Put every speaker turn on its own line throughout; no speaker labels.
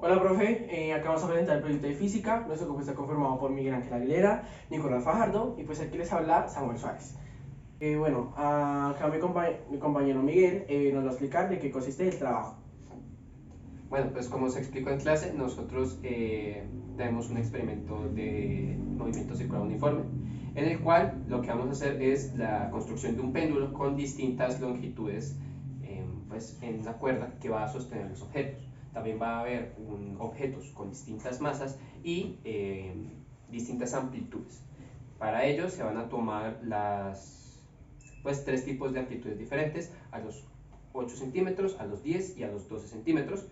Hola, profe. Acá vamos a presentar el proyecto de física. Nuestro grupo está conformado por Miguel Ángel Aguilera, Nicolás Fajardo y pues aquí les habla Samuel Suárez. Acá mi compañero Miguel nos va a explicar de qué consiste el trabajo.
Bueno, pues como se explicó en clase, nosotros tenemos un experimento de movimiento circular uniforme, en el cual lo que vamos a hacer es la construcción de un péndulo con distintas longitudes pues, en una cuerda que va a sostener los objetos. También va a haber objetos con distintas masas y distintas amplitudes. Para ello se van a tomar pues, tres tipos de amplitudes diferentes, a los 8 centímetros, a los 10 y a los 12 centímetros,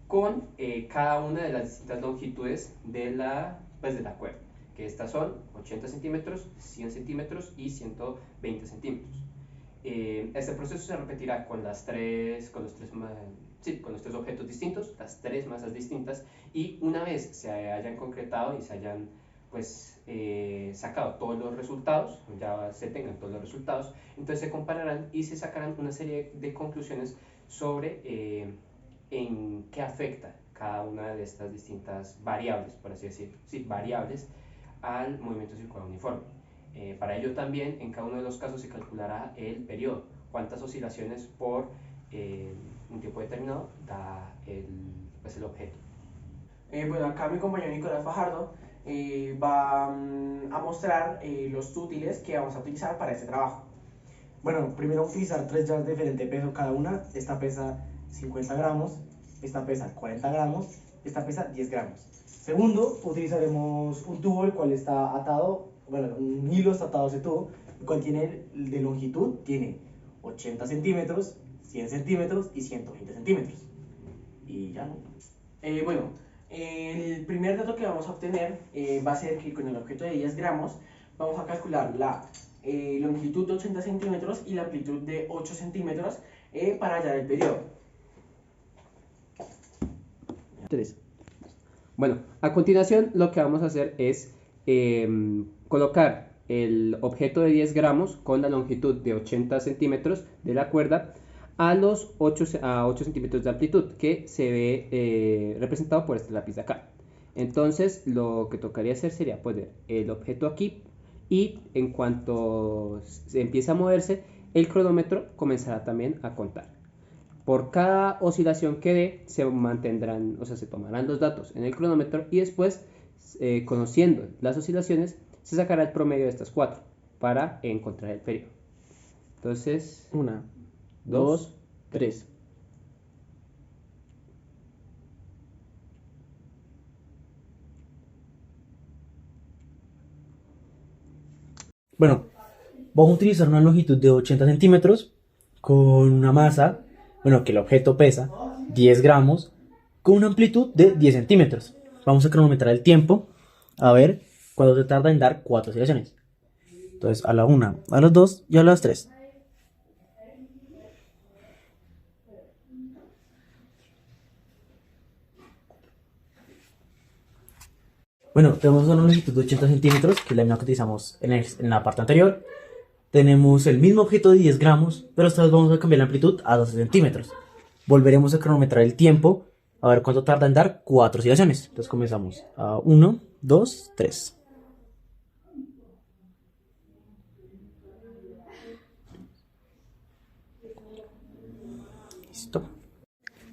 con cada una de las distintas longitudes pues, de la cuerda, que estas son 80 centímetros, 100 centímetros y 120 centímetros. Este proceso se repetirá con los tres objetos distintos, las tres masas distintas, y una vez se hayan concretado y se hayan pues, sacado todos los resultados, ya se tengan todos los resultados, entonces se compararán y se sacarán una serie de conclusiones sobre en qué afecta cada una de estas distintas variables, por así decirlo, sí, variables al movimiento circular uniforme. Para ello también en cada uno de los casos se calculará el periodo, cuántas oscilaciones por un tiempo determinado da pues el objeto.
Acá mi compañero Nicolás Fajardo va a mostrar los útiles que vamos a utilizar para este trabajo. Bueno, primero utilizar tres llaves de diferente peso cada una. Esta pesa 50 gramos, esta pesa 40 gramos, esta pesa 10 gramos. Segundo, utilizaremos un tubo el cual está atado, bueno, un hilo está atado a ese tubo, el cual tiene de longitud, tiene 80 centímetros, 100 centímetros y 120 centímetros. Y ya no. Bueno, el primer dato que vamos a obtener va a ser que con el objeto de 10 gramos vamos a calcular la longitud de 80 centímetros y la amplitud de 8 centímetros para hallar el periodo.
3. Bueno, a continuación lo que vamos a hacer es colocar el objeto de 10 gramos con la longitud de 80 centímetros de la cuerda a los 8 centímetros de amplitud, que se ve representado por este lápiz de acá. Entonces lo que tocaría hacer sería poner el objeto aquí, y en cuanto se empiece a moverse, el cronómetro comenzará también a contar. Por cada oscilación que dé, se mantendrán, o sea, se tomarán los datos en el cronómetro, y después, conociendo las oscilaciones, se sacará el promedio de estas cuatro para encontrar el periodo. Entonces,
Una,
dos,
dos,
tres.
tres. Bueno, vamos a utilizar una longitud de 80 centímetros con una masa, bueno, que el objeto pesa 10 gramos con una amplitud de 10 centímetros. Vamos a cronometrar el tiempo a ver cuánto se tarda en dar 4 oscilaciones. Entonces, a la 1, a las 2 y a las 3. Bueno, tenemos una longitud de 80 centímetros, que es la misma que utilizamos en la parte anterior. Tenemos el mismo objeto de 10 gramos, pero esta vez vamos a cambiar la amplitud a 12 centímetros. Volveremos a cronometrar el tiempo, a ver cuánto tarda en dar 4 oscilaciones. Entonces comenzamos a 1, 2, 3. Listo.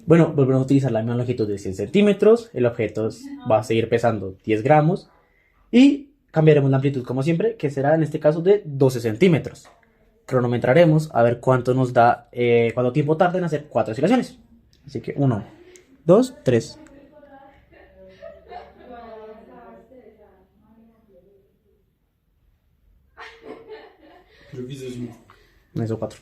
Bueno, volvemos a utilizar la misma longitud de 100 centímetros. El objeto va a seguir pesando 10 gramos. Y cambiaremos la amplitud como siempre, que será en este caso de 12 centímetros. Cronometraremos a ver cuánto nos da, cuánto tiempo tarda en hacer 4 oscilaciones. Así que 1, 2, 3. No hizo 4.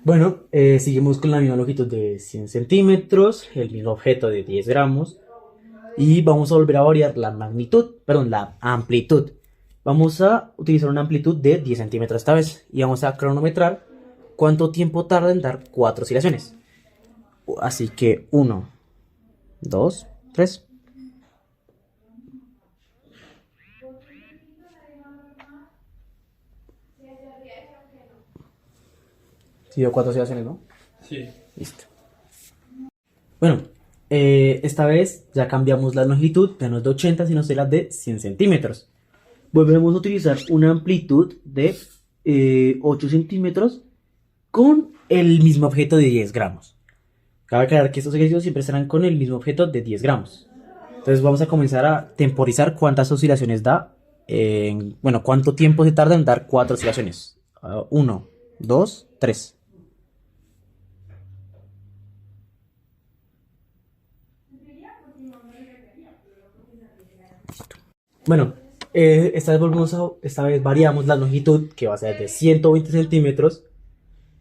Bueno, seguimos con la misma longitud de 100 centímetros, el mismo objeto de 10 gramos. Y vamos a volver a variar la magnitud, perdón, la amplitud. Vamos a utilizar una amplitud de 10 centímetros esta vez. Y vamos a cronometrar cuánto tiempo tarda en dar 4 oscilaciones. Así que 1, 2, 3. Sí, dio 4 oscilaciones, ¿no?
Sí.
Listo. Bueno,
Esta vez ya cambiamos la longitud, ya no es de 80, sino será de 100 centímetros. Volvemos a utilizar una amplitud de 8 centímetros con el mismo objeto de 10 gramos. Cabe aclarar que estos ejercicios siempre serán con el mismo objeto de 10 gramos. Entonces vamos a comenzar a temporizar cuántas oscilaciones da, bueno, cuánto tiempo se tarda en dar 4 oscilaciones. 1, 2, 3. Bueno, esta vez variamos la longitud, que va a ser de 120 centímetros,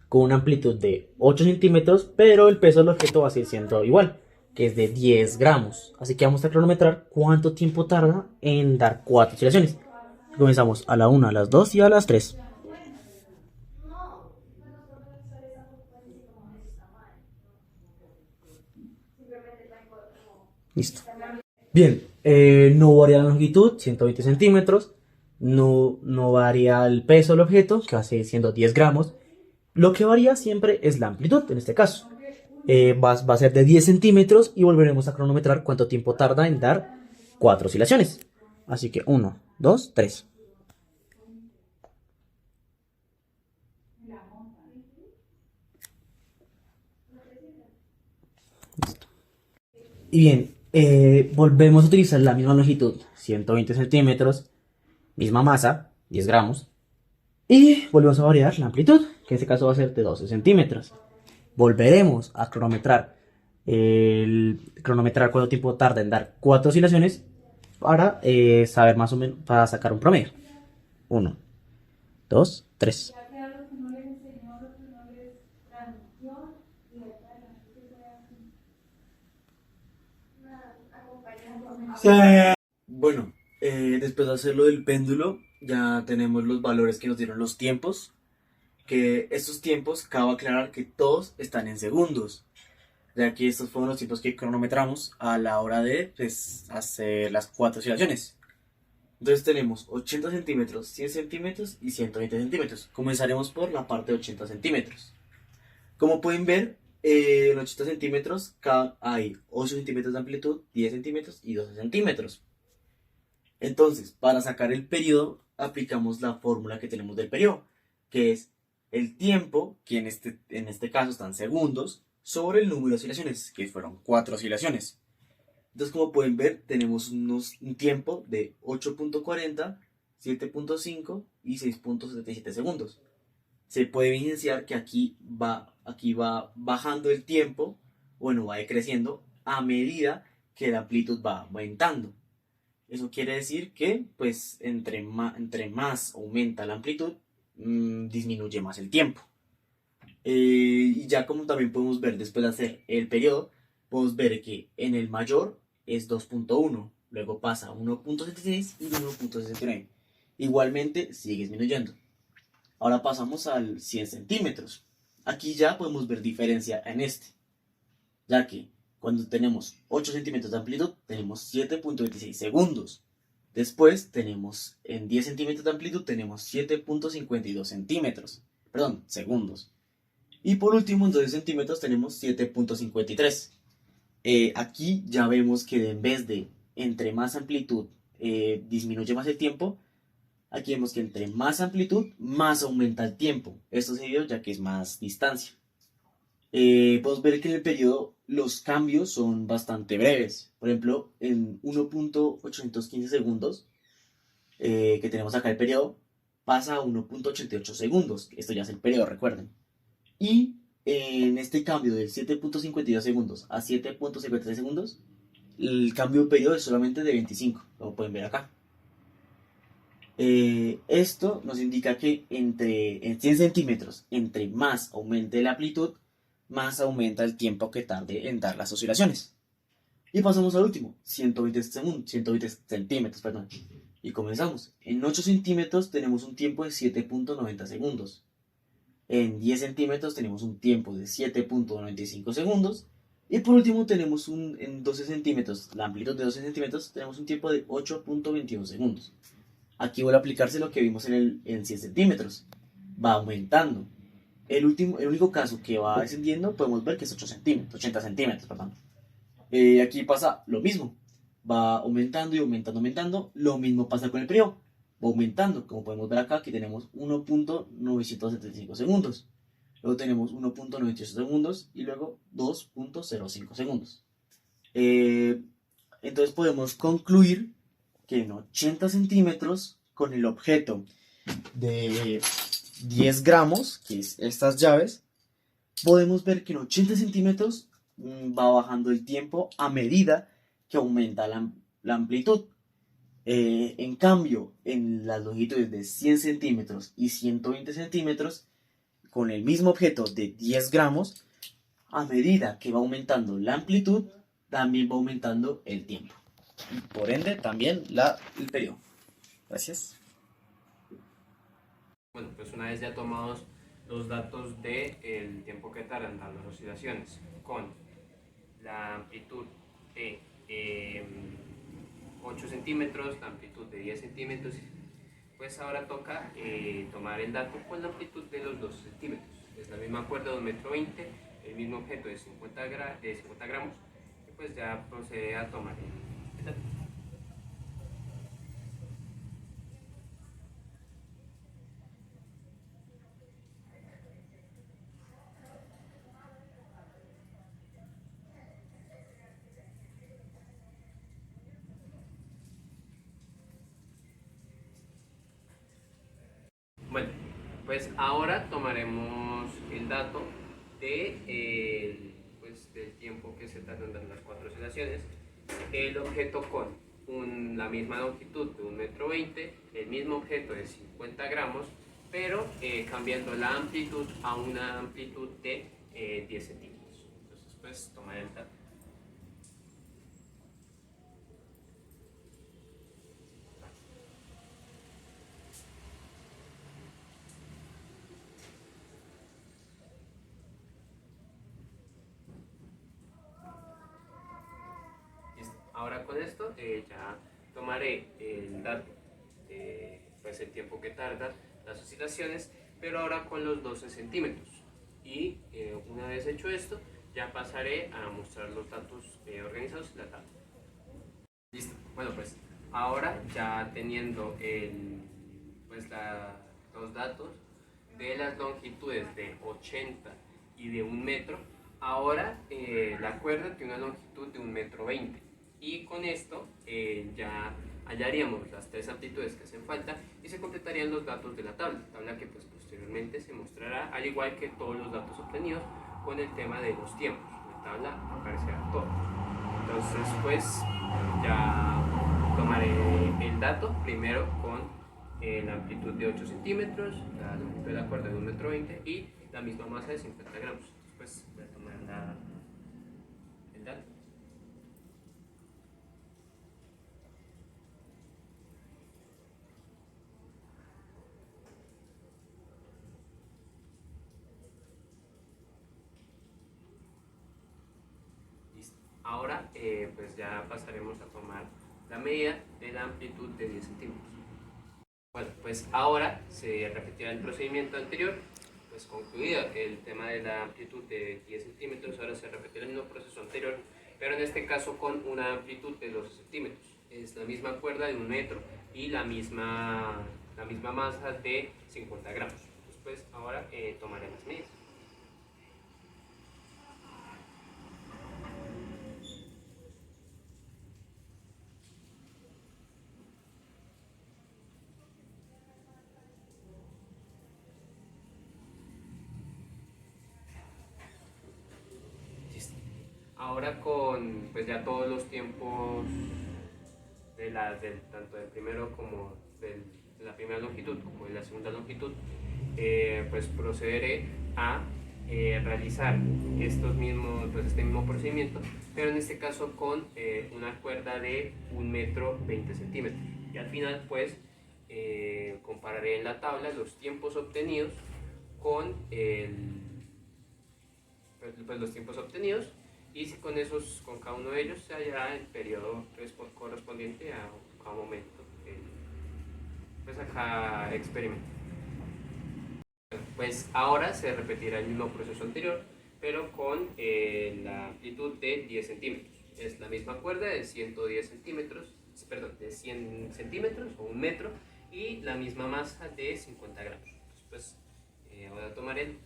con una amplitud de 8 centímetros, pero el peso del objeto va a seguir siendo igual, que es de 10 gramos. Así que vamos a cronometrar cuánto tiempo tarda en dar 4 oscilaciones. Comenzamos a la 1, a las 2 y a las 3. Listo. Bien, no varía la longitud, 120 centímetros. No varía el peso del objeto, que va a seguir siendo 10 gramos. Lo que varía siempre es la amplitud, en este caso. Va a ser de 10 centímetros y volveremos a cronometrar cuánto tiempo tarda en dar 4 oscilaciones. Así que 1, 2, 3. Y bien, volvemos a utilizar la misma longitud, 120 centímetros, misma masa, 10 gramos. Y volvemos a variar la amplitud, que en este caso va a ser de 12 centímetros. Volveremos a cronometrar cuánto tiempo tarda en dar 4 oscilaciones para saber más o menos, para sacar un promedio. 1, 2, 3. Bueno, después de hacerlo del péndulo, ya tenemos los valores que nos dieron los tiempos. Que estos tiempos, cabe aclarar que todos están en segundos, ya que estos fueron los tiempos que cronometramos a la hora de hacer las 4 oscilaciones. Entonces tenemos 80 centímetros, 100 centímetros y 120 centímetros. Comenzaremos por la parte de 80 centímetros. Como pueden ver, en 80 centímetros hay 8 centímetros de amplitud, 10 centímetros y 12 centímetros. Entonces, para sacar el periodo, aplicamos la fórmula que tenemos del periodo, que es el tiempo, que en este caso están segundos, sobre el número de oscilaciones, que fueron 4 oscilaciones. Entonces, como pueden ver, tenemos un tiempo de 8.40, 7.5 y 6.77 segundos. Se puede evidenciar que aquí va bajando el tiempo, bueno, va decreciendo a medida que la amplitud va aumentando. Eso quiere decir que, pues, entre más aumenta la amplitud, disminuye más el tiempo. Y ya como también podemos ver después de hacer el periodo, podemos ver que en el mayor es 2.1, luego pasa a 1.76 y 1.69. Igualmente sigue disminuyendo. Ahora pasamos al 100 centímetros. Aquí ya podemos ver diferencia en ya que cuando tenemos 8 centímetros de amplitud tenemos 7.26 segundos. Después tenemos en 10 centímetros de amplitud tenemos 7.52 segundos. Y por último en 12 centímetros tenemos 7.53. Aquí ya vemos que en vez de entre más amplitud disminuye más el tiempo, aquí vemos que entre más amplitud más aumenta el tiempo. Esto se dio ya que es más distancia. Podemos ver que en el periodo los cambios son bastante breves. Por ejemplo, en 1.815 segundos que tenemos acá el periodo, pasa a 1.88 segundos. Esto ya es el periodo, recuerden. Y en este cambio de 7.52 segundos a 7.53 segundos, el cambio de periodo es solamente de 25, como pueden ver acá. Esto nos indica que en 100 centímetros, entre más aumente la amplitud, más aumenta el tiempo que tarde en dar las oscilaciones. Y pasamos al último, 120 centímetros, perdón. Y comenzamos. En 8 centímetros tenemos un tiempo de 7.90 segundos. En 10 centímetros tenemos un tiempo de 7.95 segundos. Y por último tenemos en 12 centímetros, la amplitud de 12 centímetros, tenemos un tiempo de 8.21 segundos. Aquí vuelve a aplicarse lo que vimos en 100 centímetros. Va aumentando. El único caso que va descendiendo podemos ver que es 80 centímetros, perdón. Aquí pasa lo mismo, va aumentando y aumentando, aumentando, lo mismo pasa con el periodo, va aumentando, como podemos ver acá, aquí tenemos 1.975 segundos, luego tenemos 1.98 segundos y luego 2.05 segundos. Entonces podemos concluir que en 80 centímetros, con el objeto de 10 gramos, que es estas llaves, podemos ver que en 80 centímetros va bajando el tiempo a medida que aumenta la amplitud. En cambio, en las longitudes de 100 centímetros y 120 centímetros, con el mismo objeto de 10 gramos, a medida que va aumentando la amplitud, también va aumentando el tiempo. Y por ende, también el periodo. Gracias.
Bueno, pues una vez ya tomados los datos del tiempo que tardan las oscilaciones con la amplitud de 8 centímetros, la amplitud de 10 centímetros, pues ahora toca tomar el dato con la amplitud de los 2 centímetros. Es la misma cuerda de 1,20 m, el mismo objeto de 50 gramos, y pues ya procede a tomar el dato. Bueno, pues ahora tomaremos el dato del tiempo que se tardan en las 4 oscilaciones, el objeto con la misma longitud de 1,20 m, el mismo objeto de 50 gramos, pero cambiando la amplitud a una amplitud de 10 centímetros. Entonces, pues tomar el dato. Ahora con esto ya tomaré el dato de pues el tiempo que tardan las oscilaciones, pero ahora con los 12 centímetros. Y una vez hecho esto, ya pasaré a mostrar los datos organizados en la tabla. Listo. Bueno, pues ahora ya teniendo los datos de las longitudes de 80 y de 1 metro, ahora la cuerda tiene una longitud de 1,20 m. Y con esto ya hallaríamos las 3 amplitudes que hacen falta y se completarían los datos de la tabla que pues posteriormente se mostrará, al igual que todos los datos obtenidos con el tema de los tiempos. En la tabla aparecerá todo. Entonces pues ya tomaré el dato primero con la amplitud de 8 centímetros, la longitud de la cuerda de 1,20 m y la misma masa de 50 gramos. Después voy a tomar el dato. Ahora pues ya pasaremos a tomar la medida de la amplitud de 10 centímetros. Bueno, pues ahora se repetirá el procedimiento anterior, pues concluido el tema de la amplitud de 10 centímetros, ahora se repetirá el mismo proceso anterior, pero en este caso con una amplitud de 12 centímetros. Es la misma cuerda de 1 metro y la misma masa de 50 gramos. Después ahora tomaré las medidas. Ahora con pues ya todos los tiempos tanto del primero como de la primera longitud como de la segunda longitud, pues procederé a realizar este mismo procedimiento, pero en este caso con una cuerda de 1,20 m. Y al final pues compararé en la tabla los tiempos obtenidos con los tiempos obtenidos, y con cada uno de ellos se hallará el periodo correspondiente a cada momento pues a cada experimento. Pues ahora se repetirá el mismo proceso anterior, pero con la amplitud de 10 centímetros. es la misma cuerda de 110 centímetros, perdón, de 100 centímetros o 1 metro, y la misma masa de 50 gramos. Entonces, pues, ahora tomaré el...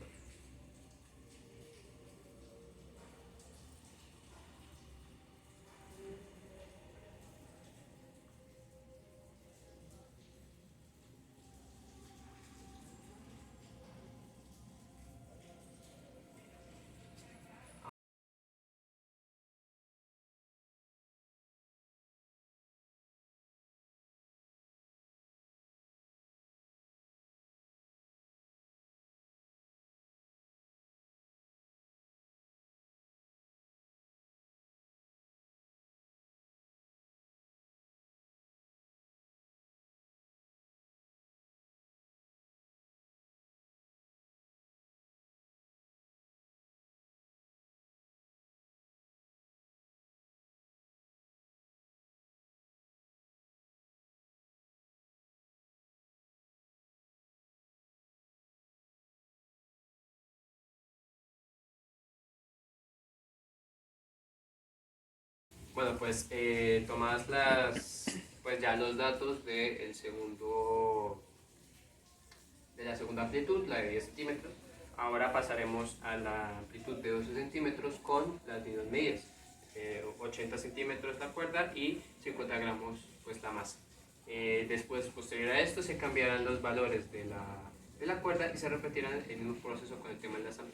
Bueno, pues tomas pues ya los datos de la segunda amplitud, la de 10 centímetros. Ahora pasaremos a la amplitud de 12 centímetros con las mismas medidas. 80 centímetros la cuerda y 50 gramos pues la masa. Después, posterior a esto, se cambiarán los valores de la cuerda y se repetirán el mismo proceso con el tema de con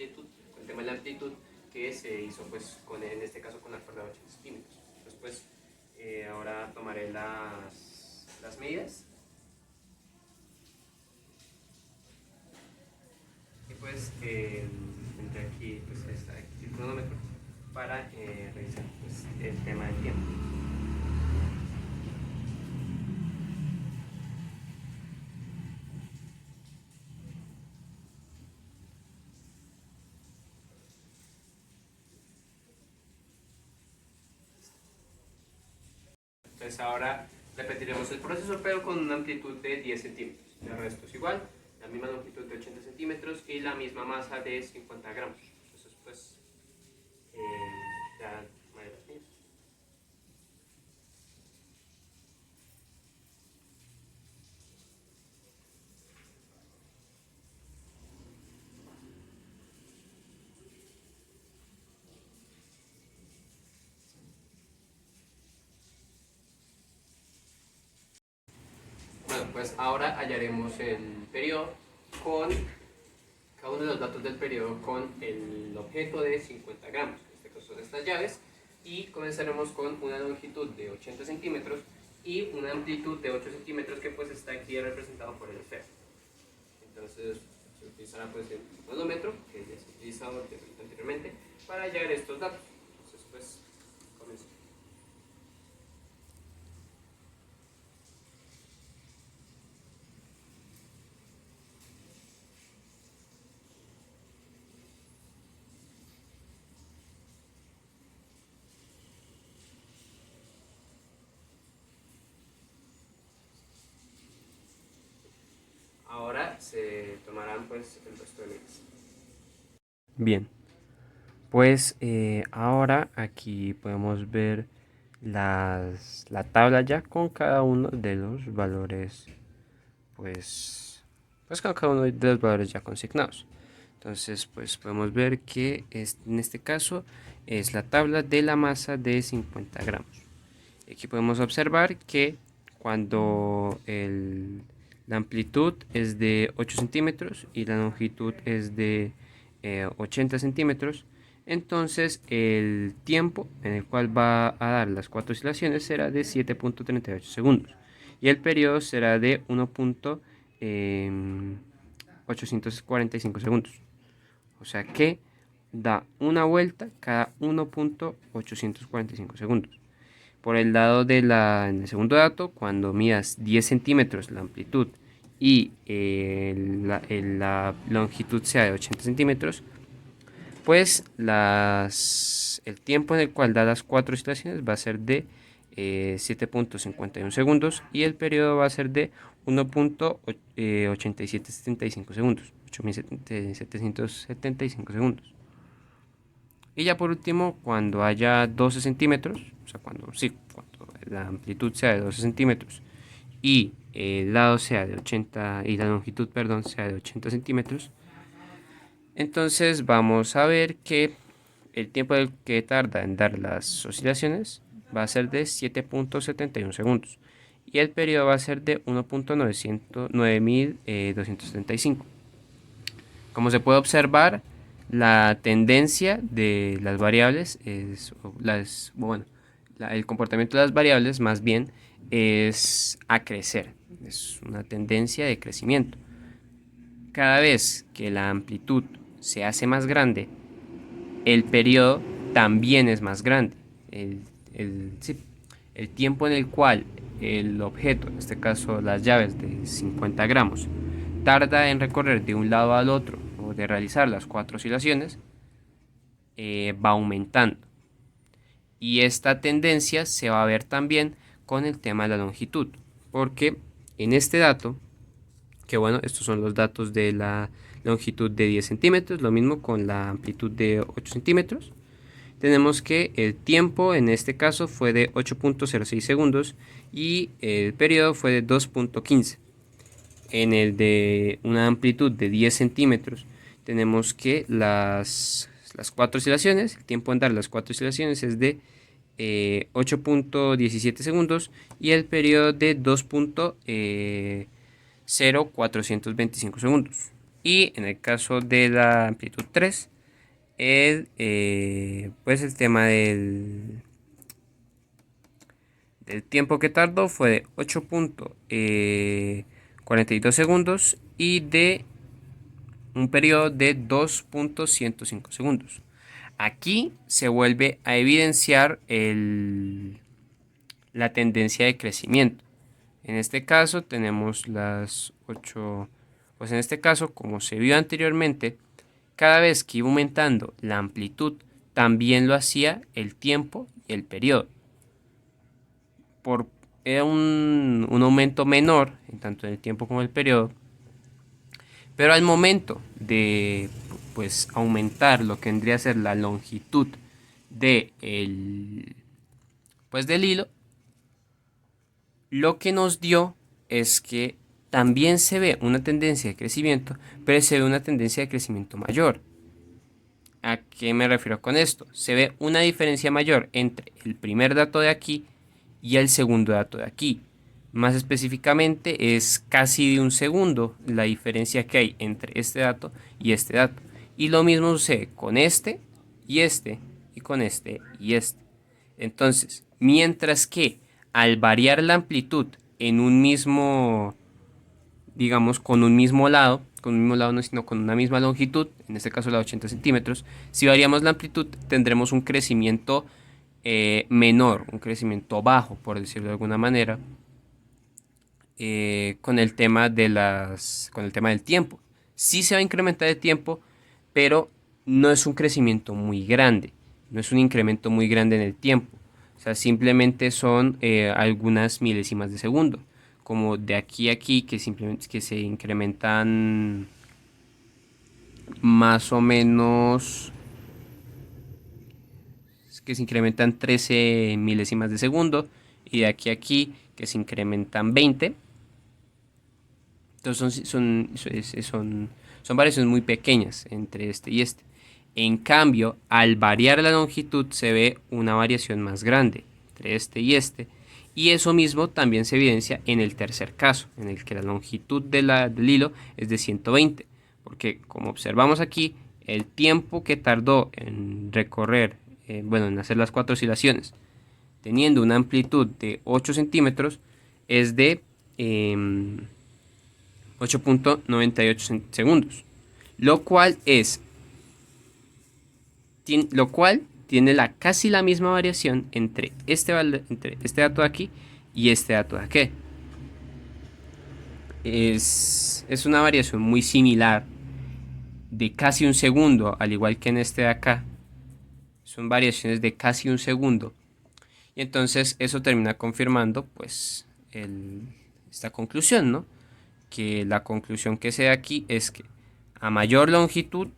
el tema de la amplitud que se hizo pues en este caso con la cuerda de 80 centímetros. Pues ahora tomaré las medidas y pues tendré aquí pues el cronómetro para revisar pues, el tema del tiempo. Entonces ahora repetiremos el proceso pero con una amplitud de 10 centímetros. El resto es igual, la misma longitud de 80 centímetros y la misma masa de 50 gramos. Entonces pues ya tomaré las mías. Bueno, pues ahora hallaremos el periodo con cada uno de los datos del periodo con el objeto de 50 gramos, en este caso son estas llaves, y comenzaremos con una longitud de 80 centímetros y una amplitud de 8 centímetros que pues está aquí representado por el esfero. Entonces se utilizará pues el cronómetro que ya se ha utilizado anteriormente para hallar estos datos. Entonces pues comencemos. Ahora se tomarán pues el resto de medidas. Bien, pues ahora aquí podemos ver la tabla ya con cada uno de los valores, pues con cada uno de los valores ya consignados. Entonces pues podemos ver que en este caso es la tabla de la masa de 50 gramos. Aquí podemos observar que cuando la amplitud es de 8 centímetros y la longitud es de 80 centímetros, entonces el tiempo en el cual va a dar las 4 oscilaciones será de 7.38 segundos y el periodo será de 1.845 segundos. O sea que da una vuelta cada 1.845 segundos. Por el lado en el segundo dato, cuando midas 10 centímetros la amplitud y la longitud sea de 80 centímetros, pues el tiempo en el cual da las 4 oscilaciones va a ser de 7.51 segundos y el periodo va a ser de 1.8775 segundos, 8.775 segundos. Y ya por último, cuando haya 12 centímetros, o sea, cuando la amplitud sea de 12 centímetros y el lado sea de 80 y la longitud, perdón, sea de 80 centímetros, entonces vamos a ver que el tiempo que tarda en dar las oscilaciones va a ser de 7.71 segundos y el periodo va a ser de 1.9235. Como se puede observar, la tendencia de las variables el comportamiento de las variables más bien es a crecer, es una tendencia de crecimiento. Cada vez que la amplitud se hace más grande, el periodo también es más grande. El tiempo en el cual el objeto, en este caso las llaves de 50 gramos, tarda en recorrer de un lado al otro o de realizar las 4 oscilaciones, va aumentando. Y esta tendencia se va a ver también con el tema de la longitud, porque en este dato, que bueno, estos son los datos de la longitud de 10 centímetros, lo mismo con la amplitud de 8 centímetros, tenemos que el tiempo en este caso fue de 8.06 segundos y el periodo fue de 2.15. En el de una amplitud de 10 centímetros tenemos que las 4 oscilaciones, el tiempo en dar las 4 oscilaciones es de 8.17 segundos y el periodo de 2.0425 segundos. Y en el caso de la amplitud 3, pues el tema del tiempo que tardó fue de 8.42 segundos y de un periodo de 2.105 segundos. Aquí se vuelve a evidenciar la tendencia de crecimiento. En este caso tenemos las 8, pues en este caso, como se vio anteriormente, cada vez que iba aumentando la amplitud, también lo hacía el tiempo y el periodo. Era un aumento menor, en tanto en el tiempo como en el periodo, pero al momento de pues aumentar lo que vendría a ser la longitud del hilo, lo que nos dio es que también se ve una tendencia de crecimiento, pero se ve una tendencia de crecimiento mayor. ¿A qué me refiero con esto? Se ve una diferencia mayor entre el primer dato de aquí y el segundo dato de aquí. Más específicamente es casi de un segundo la diferencia que hay entre este dato y este dato. Y lo mismo sucede con este y este y con este y este. Entonces, mientras que al variar la amplitud en un mismo, digamos, con un mismo lado no, sino con una misma longitud, en este caso la de 80 centímetros, si variamos la amplitud tendremos un crecimiento menor, un crecimiento bajo, por decirlo de alguna manera, con el tema del tiempo. Sí se va a incrementar el tiempo, pero no es un crecimiento muy grande, no es un incremento muy grande en el tiempo. O sea, simplemente son algunas milésimas de segundo, como de aquí a aquí, que simplemente que se incrementan más o menos, que se incrementan 13 milésimas de segundo, y de aquí a aquí que se incrementan 20. Entonces son variaciones muy pequeñas entre este y este. En cambio, al variar la longitud se ve una variación más grande entre este y este. Y eso mismo también se evidencia en el tercer caso, en el que la longitud del hilo es de 120. Porque como observamos aquí, el tiempo que tardó en recorrer, en hacer las 4 oscilaciones, teniendo una amplitud de 8 centímetros, es de 8.98 segundos, lo cual tiene casi la misma variación entre este dato de aquí y este dato de aquí. Es una variación muy similar de casi un segundo, al igual que en este de acá. Son variaciones de casi un segundo. Y entonces eso termina confirmando pues esta conclusión, ¿no? Que la conclusión que se da aquí es que a mayor longitud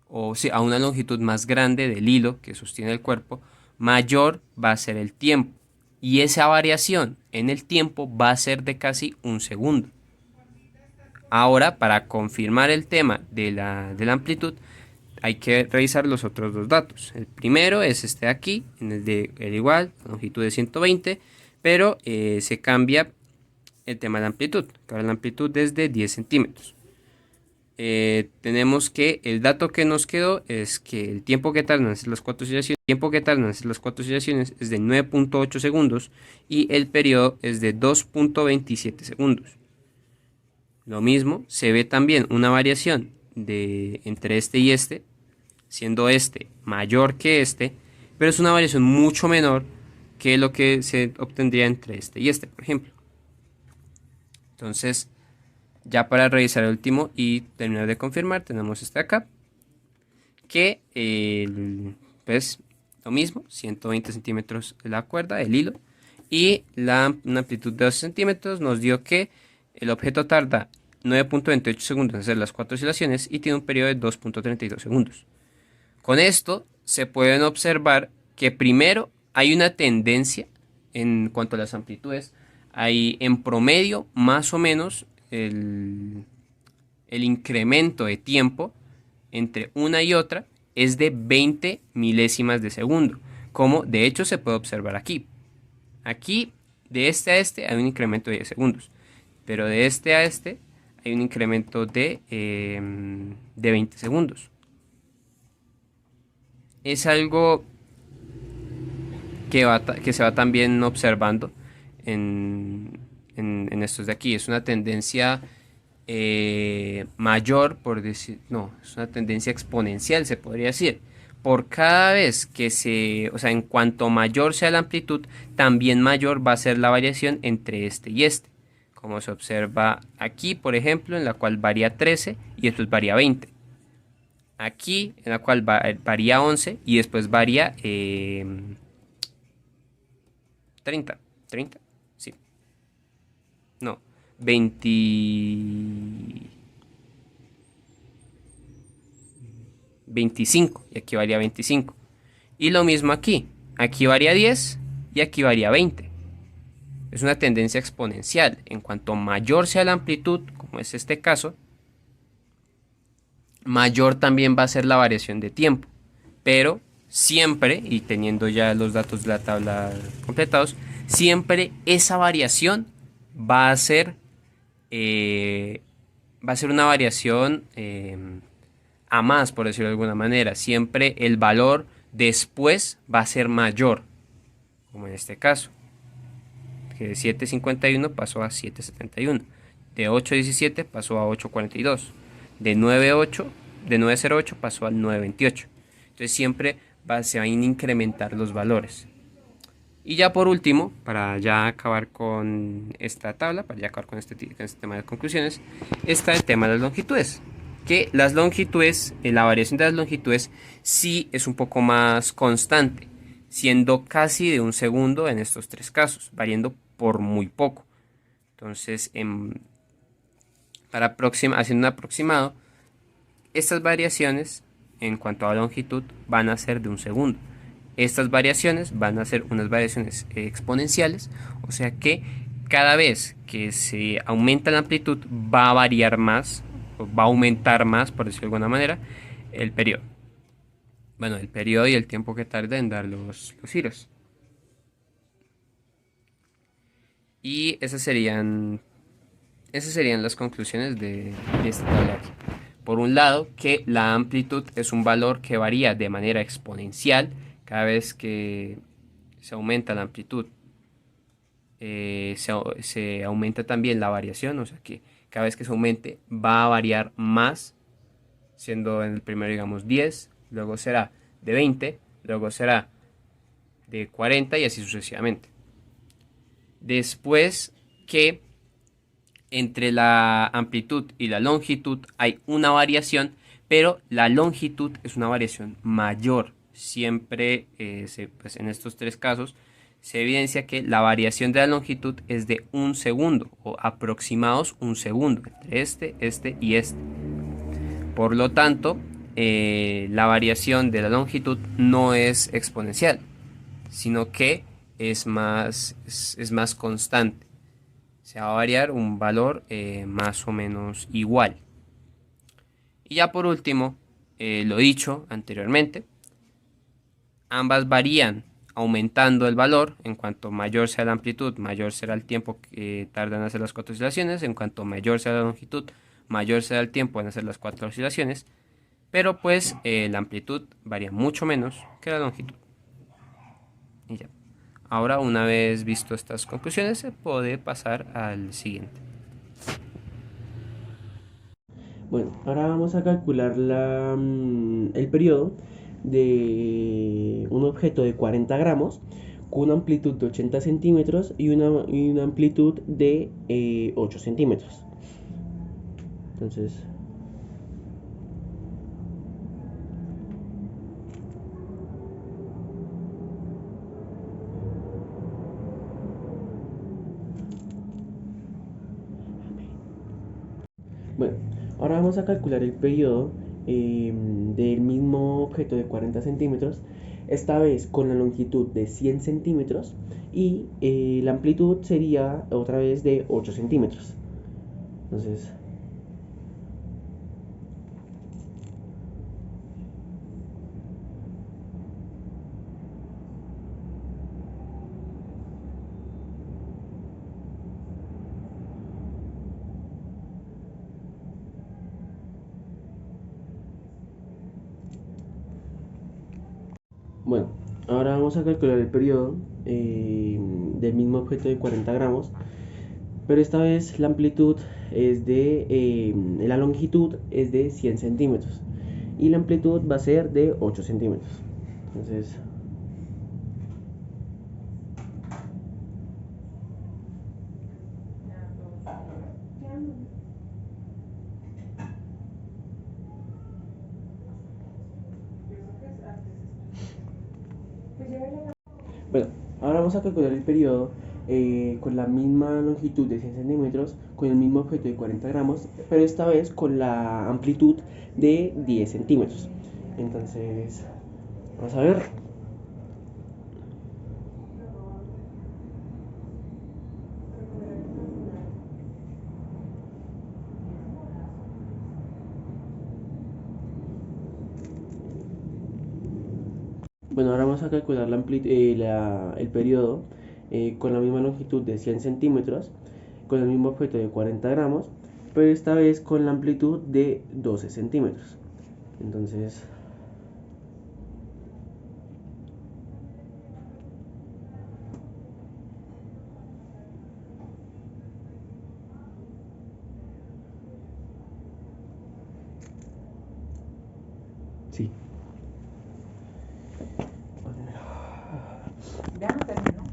o sí, a una longitud más grande del hilo que sostiene el cuerpo, mayor va a ser el tiempo. Y esa variación en el tiempo va a ser de casi un segundo. Ahora, para confirmar el tema de la amplitud, hay que revisar los otros dos datos. El primero es este de aquí, en el de el igual, longitud de 120, pero se cambia el tema de la amplitud. Ahora la amplitud es de 10 centímetros. Tenemos que el dato que nos quedó es que el tiempo que tardan en hacer las cuatro oscilaciones, es de 9.8 segundos y el periodo es de 2.27 segundos. Lo mismo, se ve también una variación entre este y este, siendo este mayor que este, pero es una variación mucho menor que lo que se obtendría entre este y este, por ejemplo. Entonces, ya para revisar el último y terminar de confirmar, tenemos este acá, que pues lo mismo, 120 centímetros de la cuerda, el hilo, y una amplitud de 12 centímetros nos dio que el objeto tarda 9.28 segundos en hacer las cuatro oscilaciones y tiene un periodo de 2.32 segundos. Con esto se pueden observar que primero hay una tendencia en cuanto a las amplitudes. Hay en promedio más o menos el incremento de tiempo entre una y otra es de 20 milésimas de segundo, como de hecho se puede observar aquí. Aquí de este a este hay un incremento de 10 segundos, pero de este a este hay un incremento de 20 segundos. Es algo que se va también observando en estos de aquí. Es una tendencia mayor, por decir, no, es una tendencia exponencial, se podría decir. Por cada vez que o sea, en cuanto mayor sea la amplitud, también mayor va a ser la variación entre este y este. Como se observa aquí, por ejemplo, en la cual varía 13 y después varía 20. Aquí, en la cual varía 11 y después varía 30, sí. No, 20... 25 y aquí varía 25. Y lo mismo aquí varía 10 y aquí varía 20. Es una tendencia exponencial. En cuanto mayor sea la amplitud, como es este caso, mayor también va a ser la variación de tiempo. Pero siempre, y teniendo ya los datos de la tabla completados, siempre esa variación va a ser una variación a más, por decirlo de alguna manera. Siempre el valor después va a ser mayor, como en este caso, que de 7.51 pasó a 7.71, de 8.17 pasó a 8.42, de 9.08 pasó al 9.28. Entonces siempre se van a incrementar los valores. Y ya por último, para ya acabar con esta tabla, para ya acabar con este tema de conclusiones, está el tema de las longitudes. Que las longitudes, la variación de las longitudes sí es un poco más constante, siendo casi de un segundo en estos tres casos, variando por muy poco. Entonces, haciendo un aproximado, estas variaciones en cuanto a longitud van a ser de un segundo. Estas variaciones van a ser unas variaciones exponenciales, o sea que cada vez que se aumenta la amplitud va a variar más, va a aumentar más, por decirlo de alguna manera, el periodo. Bueno, el periodo y el tiempo que tarda en dar los giros. Y esas serían las conclusiones de esta tabla aquí. Por un lado, que la amplitud es un valor que varía de manera exponencial. Cada vez que se aumenta la amplitud, se aumenta también la variación. O sea que cada vez que se aumente va a variar más, siendo en el primero, digamos, 10, luego será de 20, luego será de 40 y así sucesivamente. Después que entre la amplitud y la longitud hay una variación, pero la longitud es una variación mayor. Siempre, pues en estos tres casos, se evidencia que la variación de la longitud es de un segundo, o aproximados un segundo, entre este y este. Por lo tanto, la variación de la longitud no es exponencial, sino que es más constante. Se va a variar un valor más o menos igual. Y ya por último, lo dicho anteriormente, ambas varían aumentando el valor. En cuanto mayor sea la amplitud, mayor será el tiempo que tardan en hacer las 4 oscilaciones. En cuanto mayor sea la longitud, mayor será el tiempo en hacer las 4 oscilaciones. Pero pues la amplitud varía mucho menos que la longitud. Y ya. Ahora, una vez visto estas conclusiones, se puede pasar al siguiente.
Bueno, ahora vamos a calcular el periodo de un objeto de 40 gramos con una amplitud de 80 centímetros y una amplitud de 8 centímetros. Entonces, bueno, ahora vamos a calcular el periodo del mismo objeto de 40 centímetros, esta vez con la longitud de 100 centímetros y la amplitud sería otra vez de 8 centímetros. Entonces, bueno, ahora vamos a calcular el periodo del mismo objeto de 40 gramos, pero esta vez la amplitud es la longitud es de 100 centímetros y la amplitud va a ser de 8 centímetros. Entonces, bueno, ahora vamos a calcular el periodo con la misma longitud de 100 centímetros, con el mismo objeto de 40 gramos, pero esta vez con la amplitud de 10 centímetros. Entonces, vamos a ver. Bueno, ahora vamos a calcular el periodo con la misma longitud de 100 centímetros, con el mismo objeto de 40 gramos, pero esta vez con la amplitud de 12 centímetros. Entonces, sí.
Ya no terminó.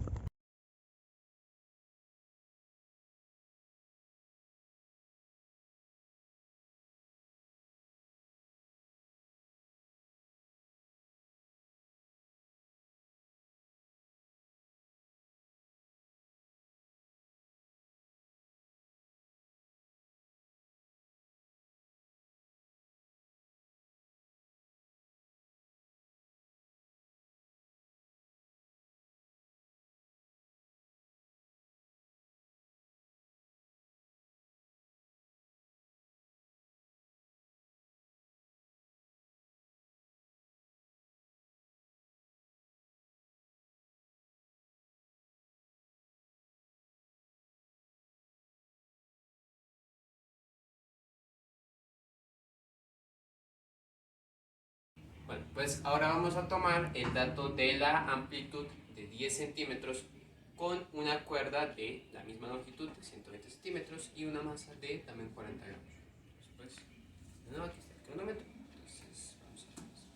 Bueno, pues ahora vamos a tomar el dato de la amplitud de 10 centímetros con una cuerda de la misma longitud de 120 centímetros y una masa de también 40 gramos. Después, de nuevo aquí está el cronómetro. Entonces, vamos a hacer eso.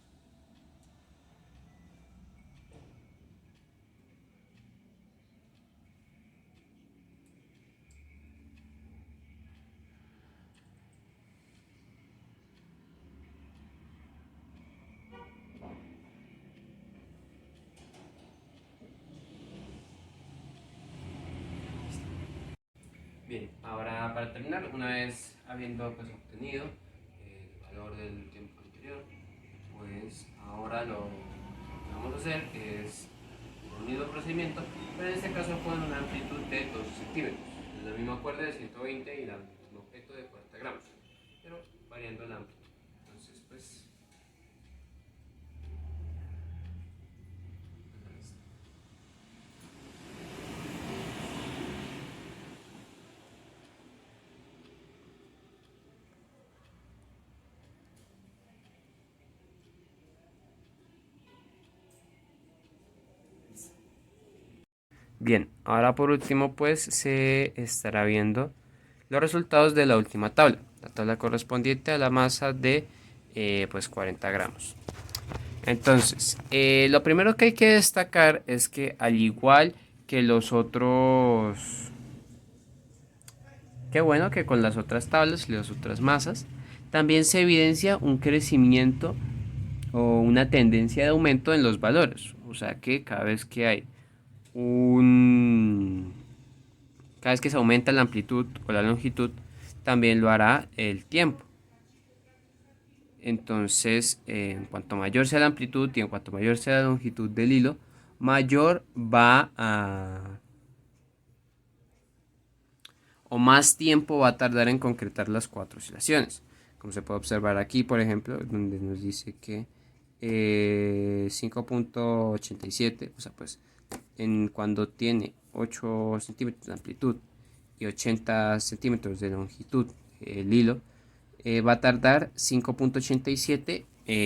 Bien, ahora para terminar, una vez habiendo pues, obtenido el valor del tiempo anterior, Ahora lo que vamos a hacer es el mismo procedimiento, pero en este caso con una amplitud de 12 centímetros. Es la misma cuerda de 120 y el mismo objeto de 40 gramos, pero variando la amplitud. Entonces, pues. Bien, ahora por último pues se estará viendo los resultados de la última tabla, la tabla correspondiente a la masa de pues 40 gramos. Entonces, lo primero que hay que destacar es que al igual que los otros, qué bueno que con las otras tablas y las otras masas, también se evidencia un crecimiento o una tendencia de aumento en los valores. O sea que cada vez que hay cada vez que se aumenta la amplitud o la longitud, también lo hará el tiempo. Entonces, en cuanto mayor sea la amplitud y en cuanto mayor sea la longitud del hilo, mayor va a... o más tiempo va a tardar en concretar las 4 oscilaciones. Como se puede observar aquí, por ejemplo, donde nos dice que 5.87, o sea, pues cuando tiene 8 centímetros de amplitud y 80 centímetros de longitud el hilo, va a tardar 5.87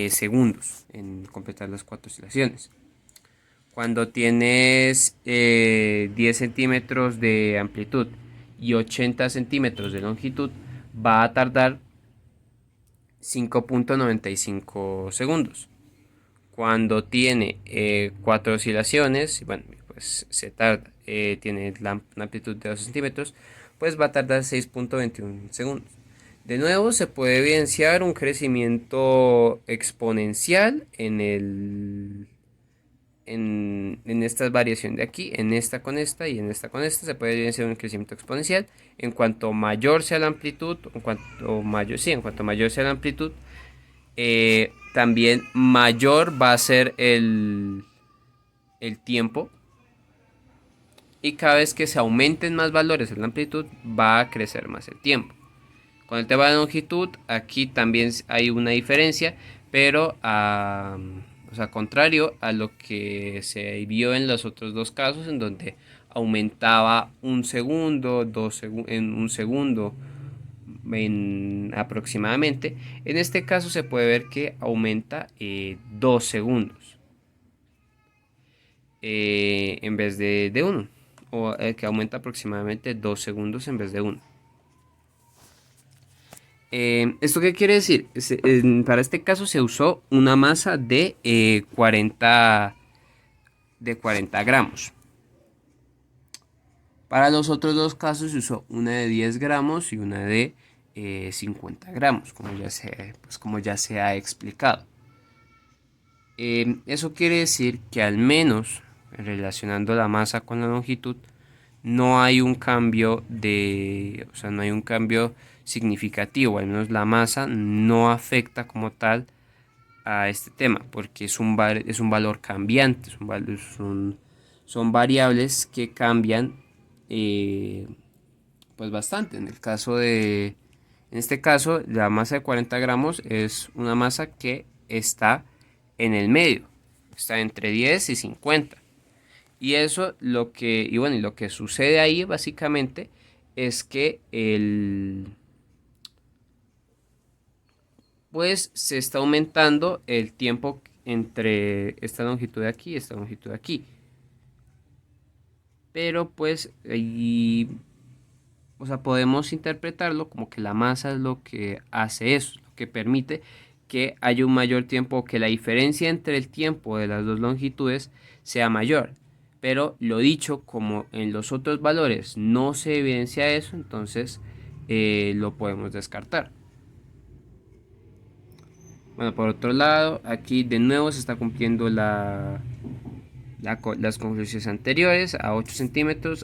segundos en completar las 4 oscilaciones. Cuando tienes 10 centímetros de amplitud y 80 centímetros de longitud, va a tardar 5.95 segundos. Cuando tiene 4 oscilaciones, bueno, pues se tarda, tiene una amplitud de 2 centímetros, pues va a tardar 6.21 segundos. De nuevo se puede evidenciar un crecimiento exponencial en esta variación de aquí, en esta con esta y en esta con esta, se puede evidenciar un crecimiento exponencial. En cuanto mayor sea la amplitud, en cuanto mayor sea la amplitud, también mayor va a ser el tiempo, y cada vez que se aumenten más valores en la amplitud va a crecer más el tiempo. Con el tema de longitud, aquí también hay una diferencia, pero o sea, contrario a lo que se vio en los otros dos casos, en donde aumentaba un segundo, en un segundo aproximadamente, en este caso se puede ver que aumenta 2 segundos en vez de 1, o que aumenta aproximadamente 2 segundos en vez de 1. ¿Esto qué quiere decir? Para este caso se usó una masa de 40 gramos. Para los otros dos casos se usó una de 10 gramos y una de 50 gramos, como ya se ha explicado. Eso quiere decir que al menos relacionando la masa con la longitud, no hay un cambio no hay un cambio significativo, al menos la masa no afecta como tal a este tema, porque es un valor cambiante, son variables que cambian pues bastante. En este caso, la masa de 40 gramos es una masa que está en el medio, está entre 10 y 50. Y eso lo que sucede ahí básicamente es que pues se está aumentando el tiempo entre esta longitud de aquí y esta longitud de aquí. Pero pues podemos interpretarlo como que la masa es lo que hace eso, lo que permite que haya un mayor tiempo, que la diferencia entre el tiempo de las dos longitudes sea mayor. Pero lo dicho, como en los otros valores no se evidencia eso, entonces lo podemos descartar. Bueno, por otro lado, aquí de nuevo se está cumpliendo las conclusiones anteriores a 8 centímetros,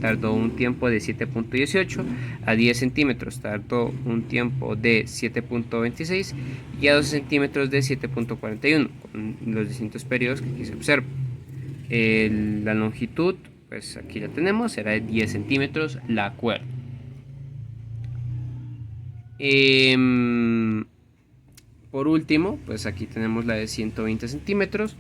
tardó un tiempo de 7.18, a 10 centímetros tardó un tiempo de 7.26 y a 12 centímetros de 7.41, con los distintos periodos que aquí se observan. La longitud, pues aquí la tenemos, será de 10 centímetros la cuerda. Por último, pues aquí tenemos la de 120 centímetros.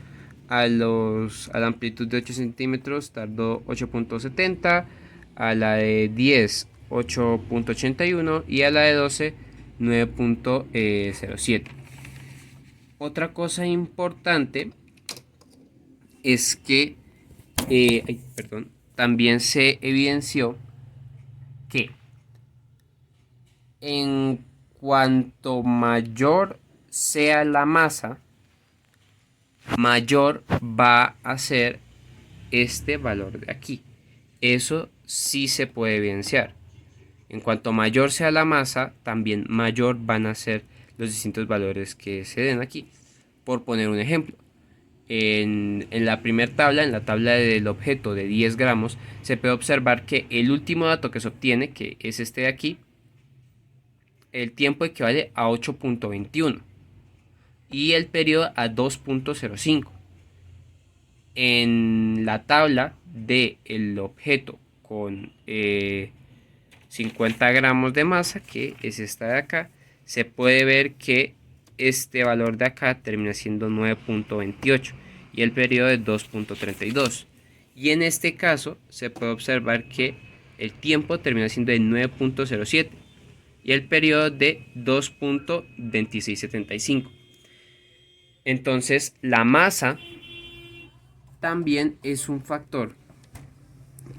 A la amplitud de 8 centímetros tardó 8.70, a la de 10 8.81 y a la de 12 9.07. Otra cosa importante es que también se evidenció que en cuanto mayor sea la masa, mayor va a ser este valor de aquí. Eso sí se puede evidenciar. En cuanto mayor sea la masa, también mayor van a ser los distintos valores que se den aquí. Por poner un ejemplo, en la primera tabla, en la tabla del objeto de 10 gramos, se puede observar que el último dato que se obtiene, que es este de aquí, el tiempo equivale a 8.21 y el periodo a 2.05. En la tabla del objeto con 50 gramos de masa, que es esta de acá, se puede ver que este valor de acá termina siendo 9.28 y el periodo de 2.32. Y en este caso se puede observar que el tiempo termina siendo de 9.07 y el periodo de 2.2675. Entonces la masa también es un factor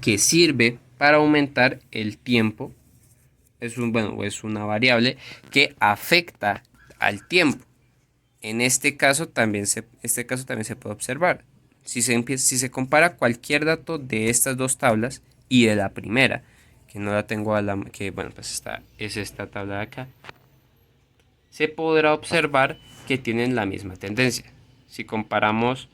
que sirve para aumentar el tiempo. Es una variable que afecta al tiempo. En este caso también se puede observar. Si se compara cualquier dato de estas dos tablas y de la primera, que no la tengo es esta tabla de acá, se podrá observar que tienen la misma tendencia. Si comparamos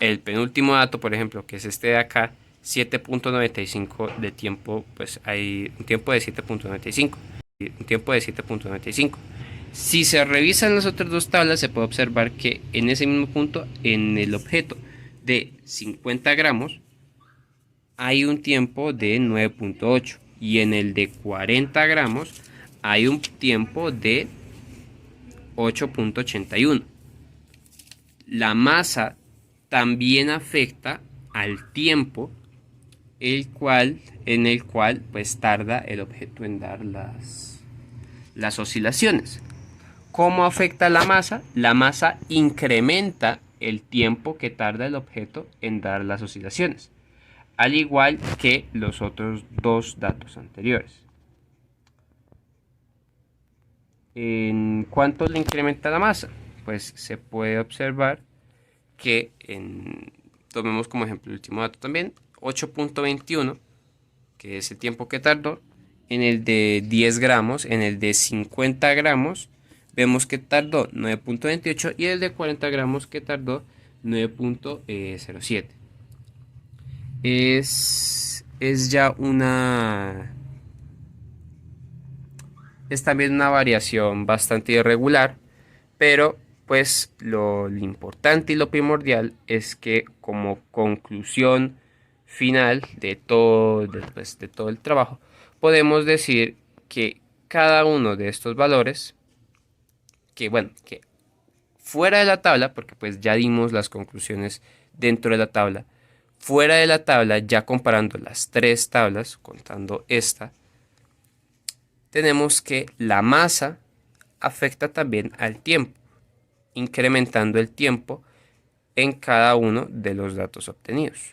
el penúltimo dato, por ejemplo, que es este de acá, 7.95 de tiempo, pues hay un tiempo de 7.95. Si se revisan las otras dos tablas, se puede observar que en ese mismo punto, en el objeto de 50 gramos, hay un tiempo de 9.8 y en el de 40 gramos hay un tiempo de 8.81. La masa también afecta al tiempo en el cual pues tarda el objeto en dar las oscilaciones. ¿Cómo afecta la masa? La masa incrementa el tiempo que tarda el objeto en dar las oscilaciones, al igual que los otros dos datos anteriores. ¿En cuánto le incrementa la masa? Pues se puede observar que tomemos como ejemplo el último dato también, 8.21, que es el tiempo que tardó. En el de 10 gramos, en el de 50 gramos, vemos que tardó 9.28 y el de 40 gramos que tardó 9.07. Es también una variación bastante irregular, pero pues lo importante y lo primordial es que como conclusión final de todo el trabajo, podemos decir que cada uno de estos valores, que fuera de la tabla, porque pues ya dimos las conclusiones dentro de la tabla, fuera de la tabla, ya comparando las tres tablas, contando esta, tenemos que la masa afecta también al tiempo, incrementando el tiempo en cada uno de los datos obtenidos.